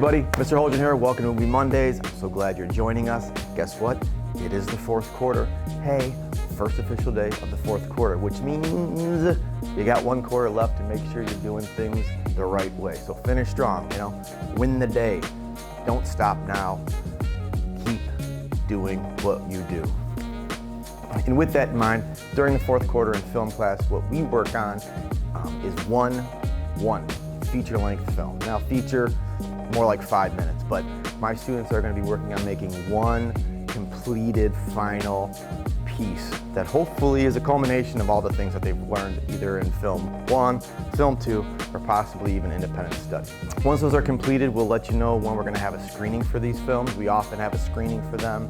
everybody, Mr. Holgen here. Welcome to Movie Mondays. I'm so glad you're joining us. Guess what? It is the fourth quarter. Hey, first official day of the fourth quarter, which means you got one quarter left to make sure you're doing things the right way. So finish strong, win the day. Don't stop now. Keep doing what you do. And with that in mind, during the fourth quarter in film class, what we work on is one feature-length film. Now, feature, more like 5 minutes, but my students are going to be working on making one completed final piece that hopefully is a culmination of all the things that they've learned either in film 1, film 2, or possibly even independent study. Once those are completed, we'll let you know when we're going to have a screening for these films. We often have a screening for them,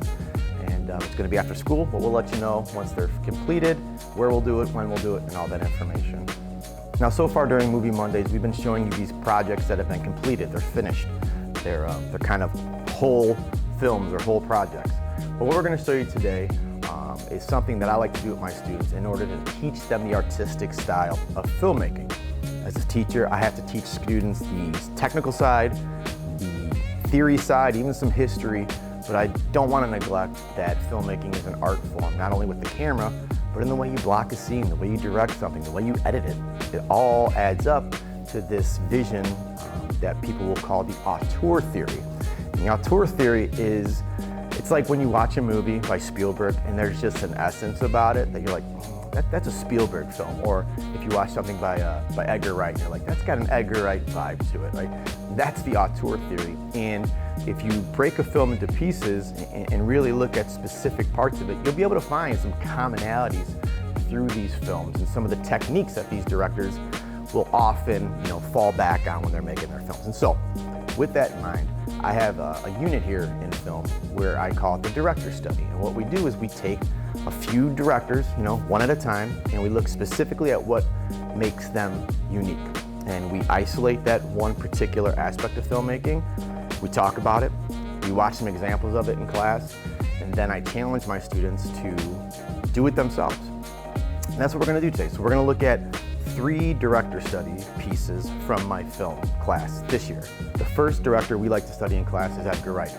and it's going to be after school, but we'll let you know once they're completed, where we'll do it, when we'll do it, and all that information. Now, so far during Movie Mondays, we've been showing you these projects that have been completed. They're finished. They're kind of whole films or whole projects. But what we're going to show you today is something that I like to do with my students in order to teach them the artistic style of filmmaking. As a teacher, I have to teach students the technical side, the theory side, even some history, but I don't want to neglect that filmmaking is an art form, not only with the camera, but in the way you block a scene, the way you direct something, the way you edit it. It all adds up to this vision that people will call the auteur theory. And the auteur theory is, it's like when you watch a movie by Spielberg and there's just an essence about it that you're like, that's a Spielberg film. Or if you watch something by Edgar Wright, you're like, that's got an Edgar Wright vibe to it, right? That's the auteur theory. And if you break a film into pieces and really look at specific parts of it, you'll be able to find some commonalities through these films and some of the techniques that these directors will often, fall back on when they're making their films. And so, with that in mind, I have a unit here in film where I call it the director study. And what we do is we take a few directors, one at a time, and we look specifically at what makes them unique. And we isolate that one particular aspect of filmmaking. We talk about it, we watch some examples of it in class, and then I challenge my students to do it themselves. And that's what we're going to do today. So we're going to look at 3 director study pieces from my film class this year. The first director we like to study in class is Edgar Wright.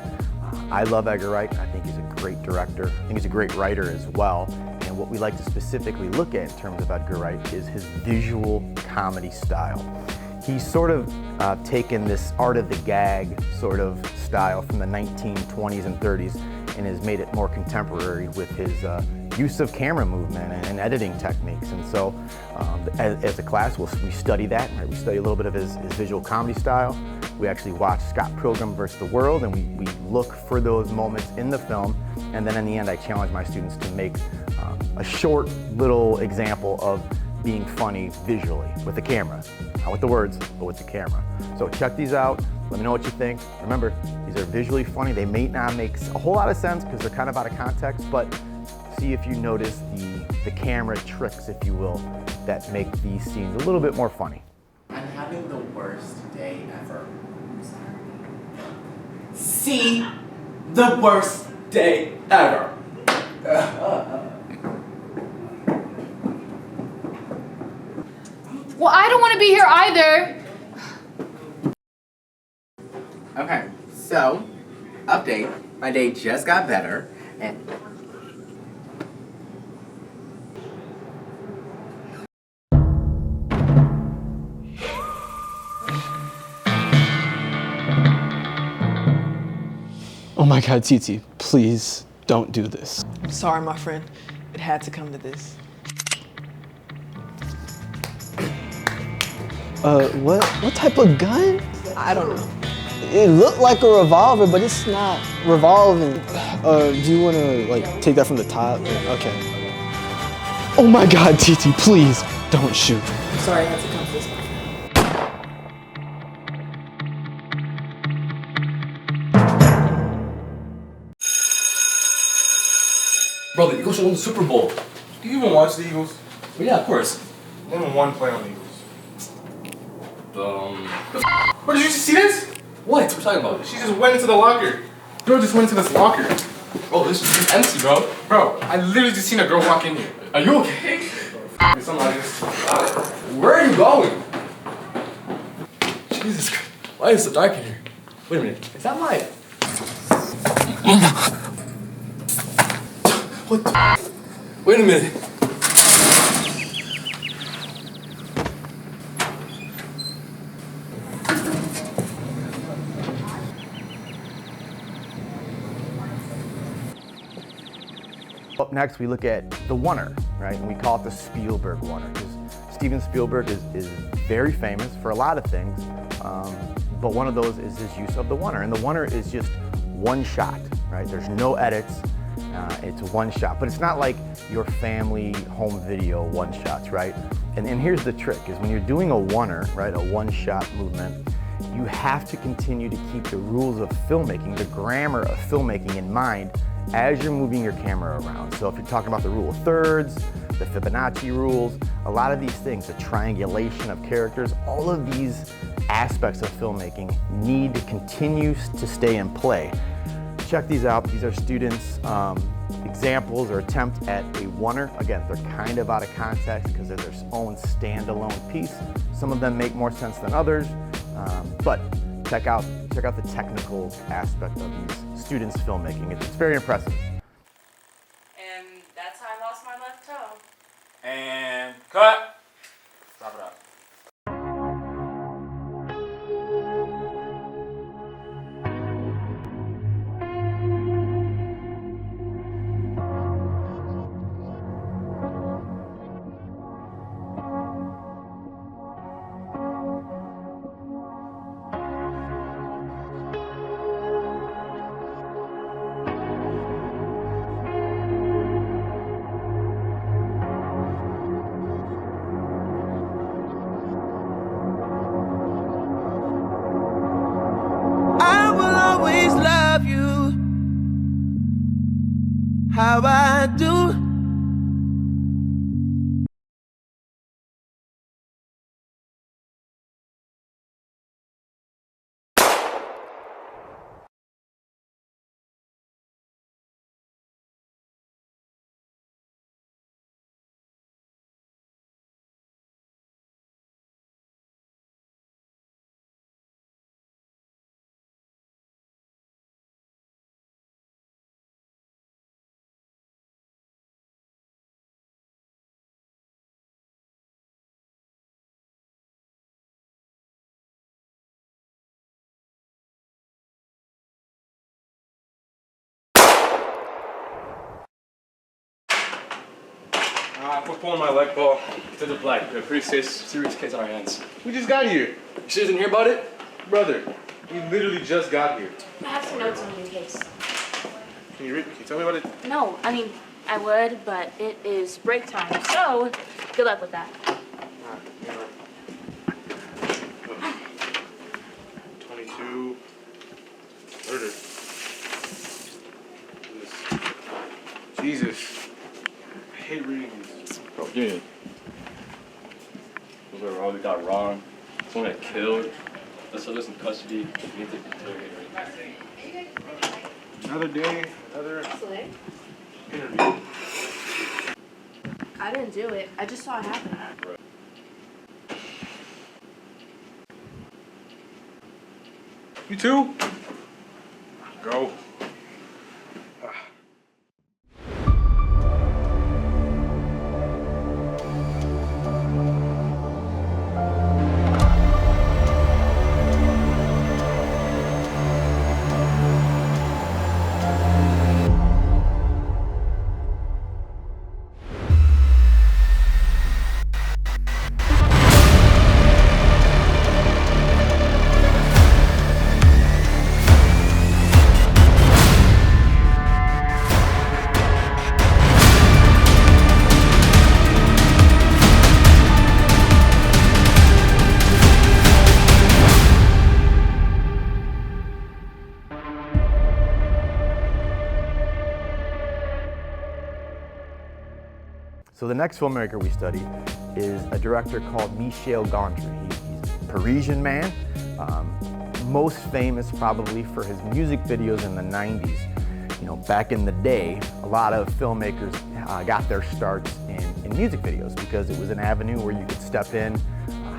I love Edgar Wright. I think he's a great director. I think he's a great writer as well. And what we like to specifically look at in terms of Edgar Wright is his visual comedy style. He's sort of taken this art of the gag sort of style from the 1920s and 30s and has made it more contemporary with his use of camera movement and editing techniques. And so as a class, we study that, right? We study a little bit of his visual comedy style. We actually watch Scott Pilgrim vs. the World, and we look for those moments in the film. And then in the end, I challenge my students to make a short little example of being funny visually with the camera. Not with the words, but with the camera. So check these out. Let me know what you think. Remember, these are visually funny. They may not make a whole lot of sense because they're kind of out of context, but see if you notice the camera tricks, if you will, that make these scenes a little bit more funny. I'm having the worst day ever. See, the worst day ever. Well, I don't want to be here either. Okay, so, update. My day just got better, and... Oh my God, Titi, please don't do this. I'm sorry, my friend. It had to come to this. What type of gun? I don't know. It looked like a revolver, but it's not revolving. Do you wanna take that from the top? Okay. Oh my God, Titi, please don't shoot. I'm sorry, it had to come to this, my friend. Bro, the Eagles should win the Super Bowl. Do you even watch the Eagles? Well, yeah, of course. Name one play on the Eagles. Bro, did you see this? What? What are you talking about? She just went into the locker. Girl just went into this locker. Bro, this is empty, bro. Bro, I literally just seen a girl walk in here. Are you okay? Somebody just... Where are you going? Jesus Christ. Why is it so dark in here? Wait a minute. Is that my... What the... Wait a minute. Up next, we look at the oneer, right? And we call it the Spielberg oneer, because Steven Spielberg is very famous for a lot of things, but one of those is his use of the oneer. And the oneer is just one shot, right? There's no edits, it's one shot. But it's not like your family home video one shots, right? And here's the trick, is when you're doing a oneer, right, a one shot movement, you have to continue to keep the rules of filmmaking, the grammar of filmmaking in mind as you're moving your camera around. So if you're talking about the rule of thirds, the Fibonacci rules, a lot of these things, the triangulation of characters, all of these aspects of filmmaking need to continue to stay in play. Check these out. These are students' examples or attempt at a oneer. Again, they're kind of out of context because they're their own standalone piece. Some of them make more sense than others, but check out the technical aspect of these students' filmmaking. It's very impressive. And that's how I lost my left toe. And cut. Stop it up. I will always love you how I do. We're pulling my leg ball to the black. We have pretty serious case on our hands. We just got here. You sure didn't hear about it? Brother, we literally just got here. I have some notes on your case. Can you read? Can you tell me about it? No, I mean, I would, but it is break time, so good luck with that. 22 murder. Jesus. I hate reading these. Bro, yeah. Those are all we got wrong. Someone got killed. Let's put us in custody. We need to interrogate right now. Another day, another interview. I didn't do it. I just saw it happen. You too? Go. So the next filmmaker we study is a director called Michel Gondry. He's a Parisian man, most famous probably for his music videos in the 90s. You know, back in the day, a lot of filmmakers got their starts in music videos because it was an avenue where you could step in,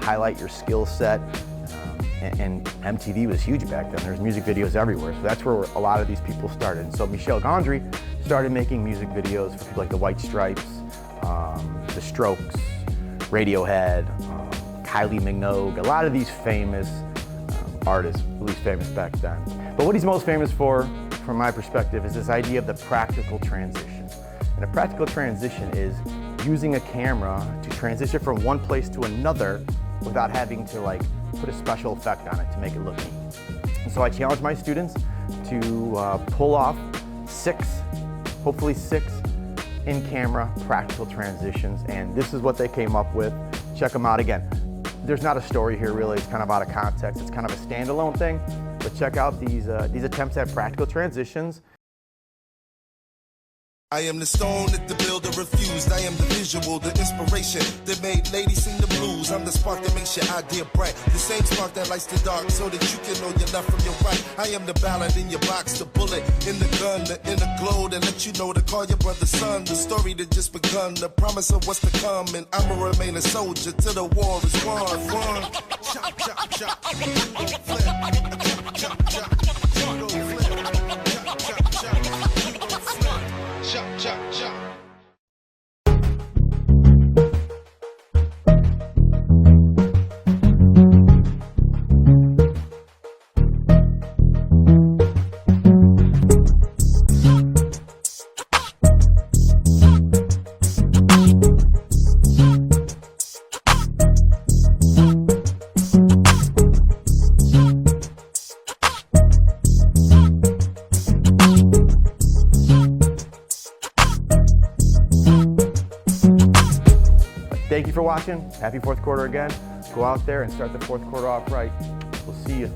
highlight your skill set, and MTV was huge back then. There's music videos everywhere, so that's where a lot of these people started. And so Michel Gondry started making music videos for people like the White Stripes, the Strokes, Radiohead, Kylie Minogue, a lot of these famous artists, at least famous back then. But what he's most famous for, from my perspective, is this idea of the practical transition. And a practical transition is using a camera to transition from one place to another without having to like put a special effect on it to make it look neat. And so I challenge my students to pull off hopefully six in-camera practical transitions, and this is what they came up with. Check them out. Again, there's not a story here really, it's kind of out of context, it's kind of a standalone thing, but check out these attempts at practical transitions. I am the stone that the builder refused. I am the visual, the inspiration that made ladies sing the blues. I'm the spark that makes your idea bright. The same spark that lights the dark so that you can know your left from your right. I am the ballad in your box, the bullet in the gun, the inner glow that let you know to call your brother son. The story that just begun, the promise of what's to come. And I'ma remain a soldier till the war is won. Run. Chop, chop, chop. You gon' flip. Chop, chop, chop. You gon' flip. Chop, chop, chop. You gon' flip. Chop, chop, chop. Thank you for watching. Happy fourth quarter again. Go out there and start the fourth quarter off right. We'll see you.